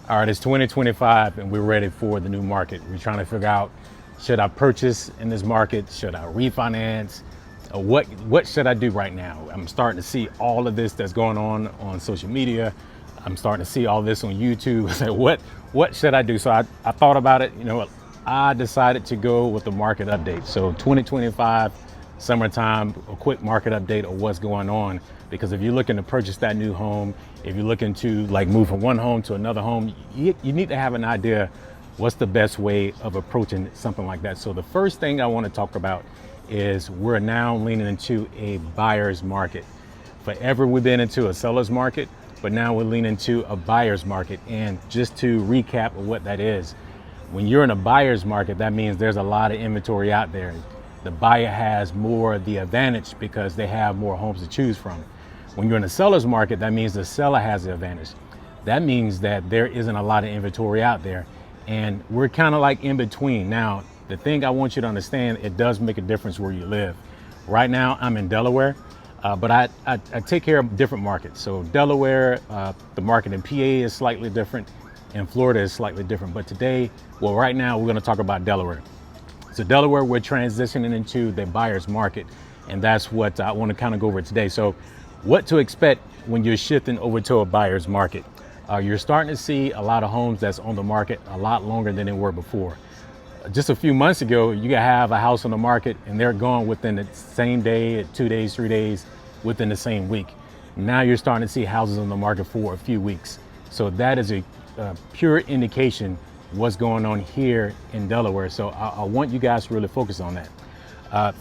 All right, it's 2025 and we're ready for the new market. We're trying to figure out, should I purchase in this market? Should I refinance? What should I do right now? I'm starting to see all of this that's going on social media. I'm starting to see all this on YouTube. So what should I do? So I thought about it. You know, I decided to go with the market update. So 2025 summertime, a quick market update of what's going on. Because if you're looking to purchase that new home, if you're looking to like move from one home to another home, you need to have an idea what's the best way of approaching something like that. So the first thing I want to talk about is we're now leaning into a buyer's market. Forever we've been into a seller's market, but now we're leaning into a buyer's market. And just to recap of what that is, when you're in a buyer's market, that means there's a lot of inventory out there. The buyer has more the advantage because they have more homes to choose from. When you're in a seller's market, that means the seller has the advantage. That means that there isn't a lot of inventory out there. And we're kind of like in between. Now, the thing I want you to understand, it does make a difference where you live. Right now, I'm in Delaware, but I take care of different markets. So Delaware, the market in PA is slightly different, and Florida is slightly different. But today, well, right now, we're going to talk about Delaware. So Delaware, we're transitioning into the buyer's market, and that's what I want to kind of go over today. So what to expect when you're shifting over to a buyer's market. You're starting to see a lot of homes that's on the market a lot longer than they were before. Just a few months ago, you could have a house on the market and they're gone within the same day, 2 days, 3 days, within the same week. Now you're starting to see houses on the market for a few weeks. So that is a pure indication what's going on here in Delaware. So I want you guys to really focus on that.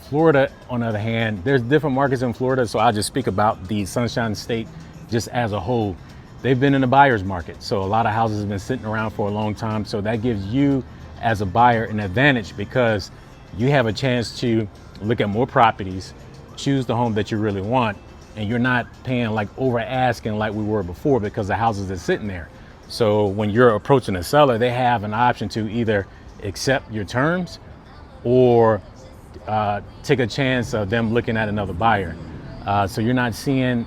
Florida, on the other hand, there's different markets in Florida, so I'll just speak about the Sunshine State just as a whole. They've been in the buyer's market, so a lot of houses have been sitting around for a long time, so that gives you as a buyer an advantage because you have a chance to look at more properties, choose the home that you really want, and you're not paying like over asking like we were before because the houses are sitting there. So when you're approaching a seller, they have an option to either accept your terms or take a chance of them looking at another buyer. So you're not seeing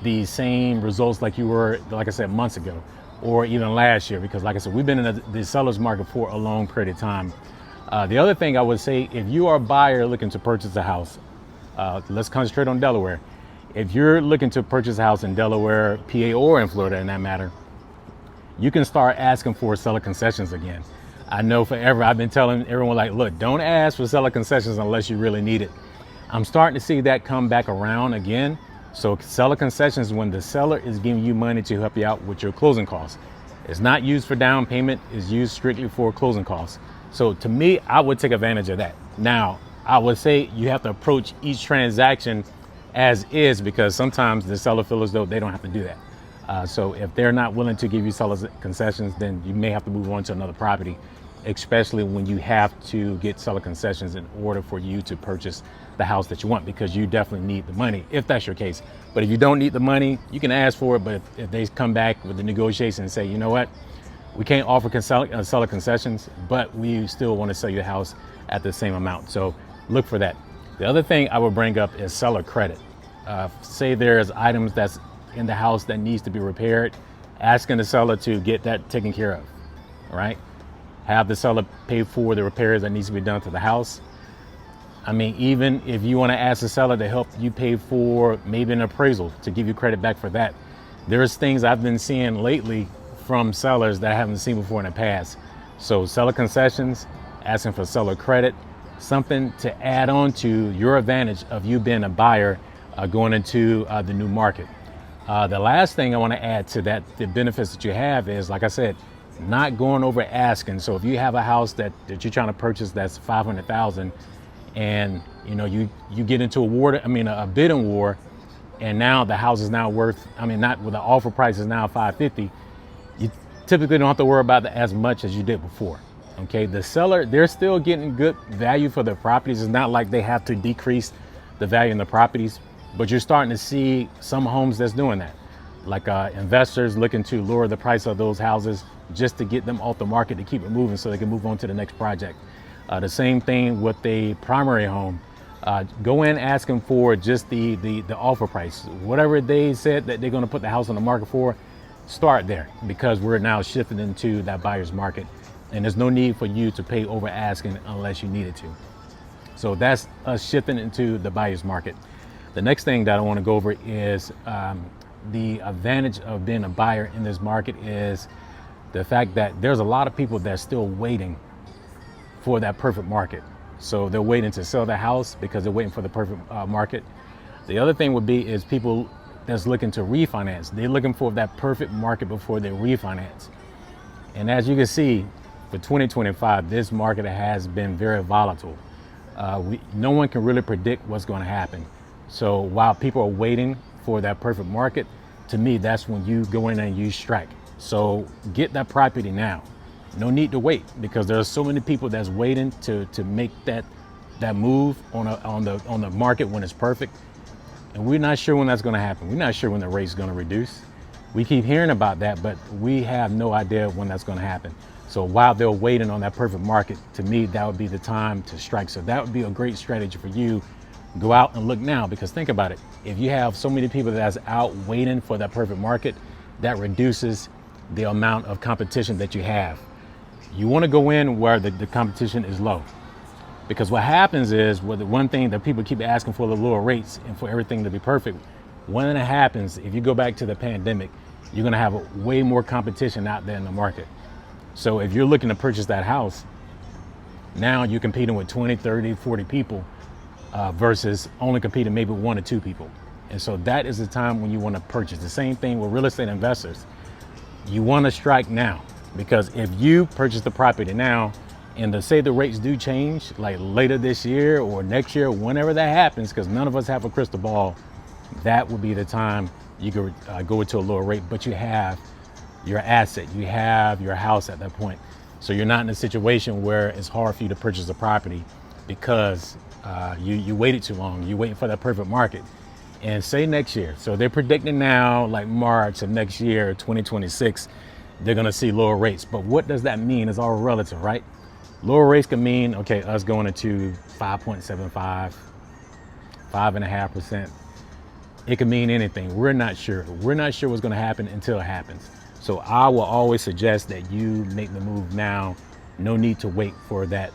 the same results like you were, like I said, months ago or even last year, because like I said, we've been in the seller's market for a long period of time. The other thing I would say, if you are a buyer looking to purchase a house, let's concentrate on Delaware. If you're looking to purchase a house in Delaware, PA, or in Florida in that matter, you can start asking for seller concessions again. I know forever I've been telling everyone, like, look, don't ask for seller concessions unless you really need it. I'm starting to see that come back around again. So seller concessions, when the seller is giving you money to help you out with your closing costs. It's not used for down payment, it's used strictly for closing costs. So to me, I would take advantage of that. Now, I would say you have to approach each transaction as is, because sometimes the seller feels as though they don't have to do that. So if they're not willing to give you seller concessions, then you may have to move on to another property, especially when you have to get seller concessions in order for you to purchase the house that you want, because you definitely need the money if that's your case. But if you don't need the money, you can ask for it. But if they come back with the negotiation and say, you know what, we can't offer seller concessions, but we still want to sell you the house at the same amount. So look for that. The other thing I would bring up is seller credit. Say there's items that's in the house that needs to be repaired, asking the seller to get that taken care of, right? Have the seller pay for the repairs that needs to be done to the house. I mean, even if you want to ask the seller to help you pay for maybe an appraisal to give you credit back for that. There's things I've been seeing lately from sellers that I haven't seen before in the past. So seller concessions, asking for seller credit, something to add on to your advantage of you being a buyer going into the new market. The last thing I want to add to that, the benefits that you have is, like I said, not going over asking. So if you have a house that you're trying to purchase that's $500,000, and you know you get into a bidding war, and now the house is now worth, not with the offer price is now $550. You typically don't have to worry about that as much as you did before. Okay, the seller, they're still getting good value for their properties. It's not like they have to decrease the value in the properties, but you're starting to see some homes that's doing that, like investors looking to lower the price of those houses just to get them off the market, to keep it moving so they can move on to the next project. The same thing with the primary home. Go in asking for just the offer price, whatever they said that they're going to put the house on the market for. start there, because we're now shifting into that buyer's market, and there's no need for you to pay over asking unless you needed to. So that's us shifting into the buyer's market. The next thing that I want to go over is the advantage of being a buyer in this market is the fact that there's a lot of people that's still waiting for that perfect market. So they're waiting to sell their house because they're waiting for the perfect market. The other thing would be is people that's looking to refinance. They're looking for that perfect market before they refinance. And as you can see, for 2025, this market has been very volatile. No one can really predict what's going to happen. So while people are waiting for that perfect market, to me, that's when you go in and you strike. So get that property now. No need to wait, because there's so many people that's waiting to make that move on the market when it's perfect. And we're not sure when that's going to happen. We're not sure when the rate's going to reduce. We keep hearing about that, but we have no idea when that's going to happen. So while they're waiting on that perfect market, to me, that would be the time to strike. So that would be a great strategy for you. Go out and look now, because think about it. If you have so many people that's out waiting for that perfect market, that reduces the amount of competition that you have. You want to go in where the competition is low. Because what happens is, the one thing that people keep asking for, the lower rates and for everything to be perfect, when that happens, if you go back to the pandemic, you're going to have way more competition out there in the market. So if you're looking to purchase that house, now you're competing with 20, 30, 40 people versus only competing maybe 1 or 2 people. And so that is the time when you want to purchase. The same thing with real estate investors. You want to strike now, because if you purchase the property now, and say the rates do change, like later this year or next year, whenever that happens, because none of us have a crystal ball, that will be the time you could go into a lower rate, but you have your asset, you have your house at that point. So you're not in a situation where it's hard for you to purchase a property because you waited too long. You're waiting for that perfect market. And say next year, so they're predicting now, like March of next year, 2026, they're gonna see lower rates. But what does that mean? It's all relative, right? Lower rates can mean, okay, us going into 5.75, 5.5%. It can mean anything. We're not sure. We're not sure what's going to happen until it happens. So I will always suggest that you make the move now. No need to wait for that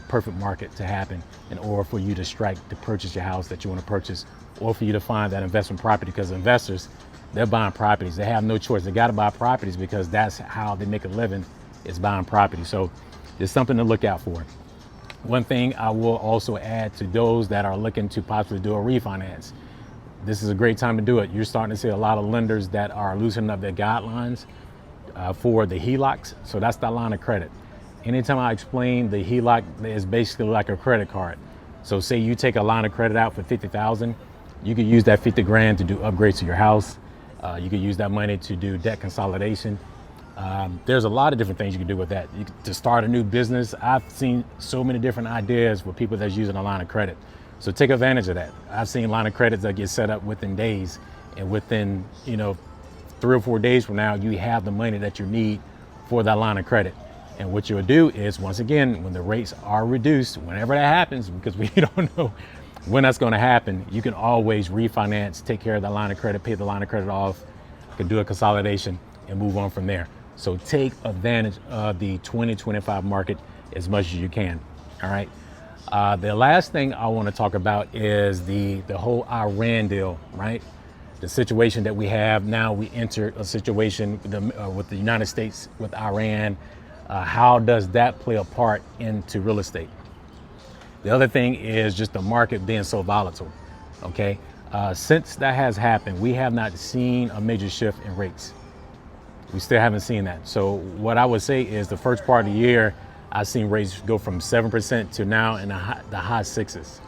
perfect market to happen in order for you to strike to purchase your house that you want to purchase, or for you to find that investment property, because investors, they're buying properties. They have no choice. They got to buy properties because that's how they make a living, is buying property. So there's something to look out for. One thing I will also add to those that are looking to possibly do a refinance, this is a great time to do it. You're starting to see a lot of lenders that are loosening up their guidelines for the HELOCs. So that's the line of credit. Anytime I explain the HELOC, is basically like a credit card. So say you take a line of credit out for $50,000, you could use that 50 grand to do upgrades to your house. You could use that money to do debt consolidation. There's a lot of different things you can do with that. To start a new business, I've seen so many different ideas with people that's using a line of credit. So take advantage of that. I've seen line of credits that get set up within days, and within 3 or 4 days from now, you have the money that you need for that line of credit. And what you'll do is, once again, when the rates are reduced, whenever that happens, because we don't know when that's going to happen, you can always refinance, take care of that line of credit, pay the line of credit off, can do a consolidation and move on from there. So take advantage of the 2025 market as much as you can. All right. The last thing I want to talk about is the whole Iran deal, right? The situation that we have now. We entered a situation with the United States, with Iran. How does that play a part into real estate? The other thing is just the market being so volatile. Okay. Since that has happened, we have not seen a major shift in rates. We still haven't seen that. So what I would say is, the first part of the year, I've seen rates go from 7% to now in the high 6s.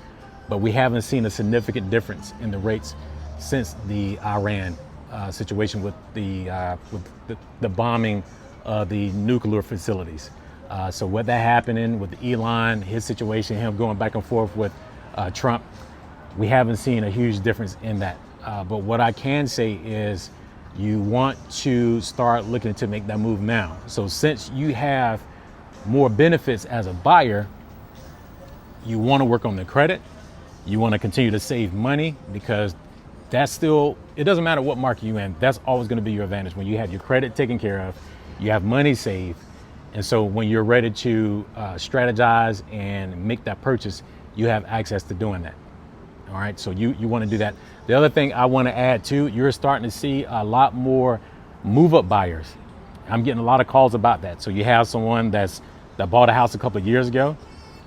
But we haven't seen a significant difference in the rates since the Iran situation with the bombing of the nuclear facilities. So what that happening with Elon, his situation, him going back and forth with Trump, we haven't seen a huge difference in that. But what I can say is, you want to start looking to make that move now. So since you have more benefits as a buyer, you want to work on the credit. You want to continue to save money, because that's still, it doesn't matter what market you're in, that's always going to be your advantage. When you have your credit taken care of, you have money saved. And so when you're ready to strategize and make that purchase, you have access to doing that. All right, so you want to do that. The other thing I want to add too, you're starting to see a lot more move-up buyers. I'm getting a lot of calls about that. So you have someone that bought a house a couple of years ago,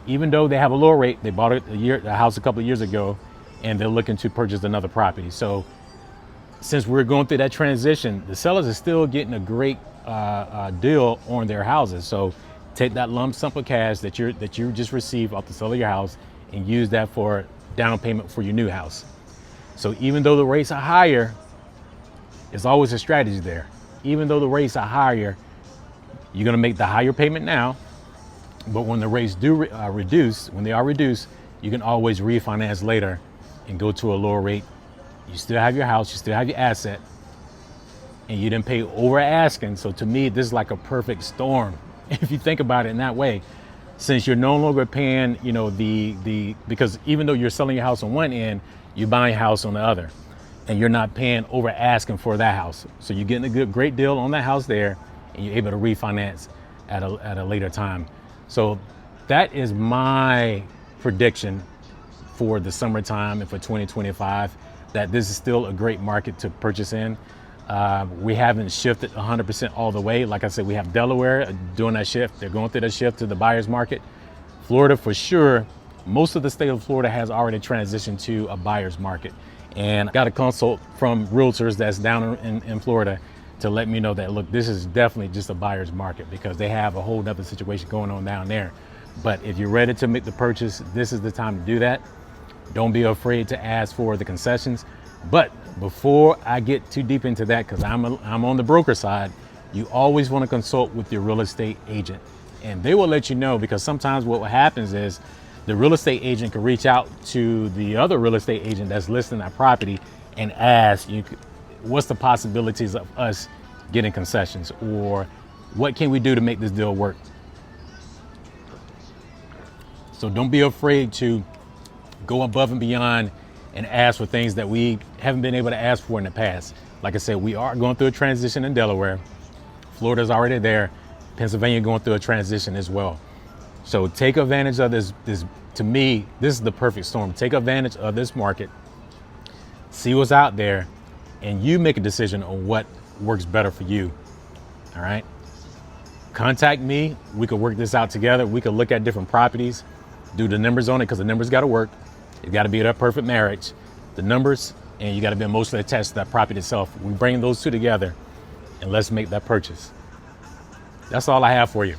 even though they have a lower rate, they bought a house a couple of years ago, and they're looking to purchase another property. So since we're going through that transition, the sellers are still getting a great deal on their houses. So take that lump sum of cash that you just received off the sale of your house and use that for down payment for your new house. So even though the rates are higher, there's always a strategy there. Even though the rates are higher, you're going to make the higher payment now, but when the rates do reduce, when they are reduced, you can always refinance later and go to a lower rate. You still have your house, you still have your asset, and you didn't pay over asking. So to me, this is like a perfect storm if you think about it in that way. Since you're no longer paying, you know, because even though you're selling your house on one end, you're buying a house on the other, and you're not paying over asking for that house. So you're getting a great deal on that house there, and you're able to refinance at a later time. So that is my prediction for the summertime and for 2025, that this is still a great market to purchase in. We haven't shifted 100% all the way. Like I said, we have Delaware doing that shift. They're going through that shift to the buyer's market. Florida, for sure, most of the state of Florida has already transitioned to a buyer's market. And I got a consult from realtors that's down in Florida to let me know that, look, this is definitely just a buyer's market because they have a whole other situation going on down there. But if you're ready to make the purchase, this is the time to do that. Don't be afraid to ask for the concessions. But before I get too deep into that, because I'm on the broker side, you always want to consult with your real estate agent. And they will let you know, because sometimes what happens is the real estate agent can reach out to the other real estate agent that's listing that property and ask, what's the possibilities of us getting concessions, or what can we do to make this deal work? So don't be afraid to go above and beyond and ask for things that we haven't been able to ask for in the past. Like I said, we are going through a transition in Delaware. Florida's already there. Pennsylvania going through a transition as well. So take advantage of this. To me, this is the perfect storm. Take advantage of this market, see what's out there, and you make a decision on what works better for you. All right. Contact me. We could work this out together. We could look at different properties, do the numbers on it, because the numbers got to work. It got to be that perfect marriage, the numbers, and you got to be emotionally attached to that property itself. We bring those two together, and let's make that purchase. That's all I have for you.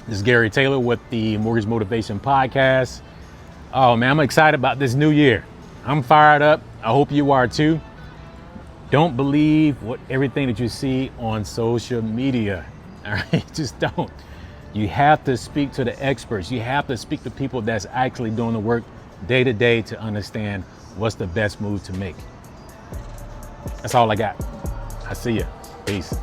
This is Gary Taylor with the Mortgage Motivation Podcast. Oh man, I'm excited about this new year. I'm fired up. I hope you are too. Don't believe everything that you see on social media. All right, just don't. You have to speak to the experts. You have to speak to people that's actually doing the work day to day to understand what's the best move to make. That's all I got. I see you. Peace.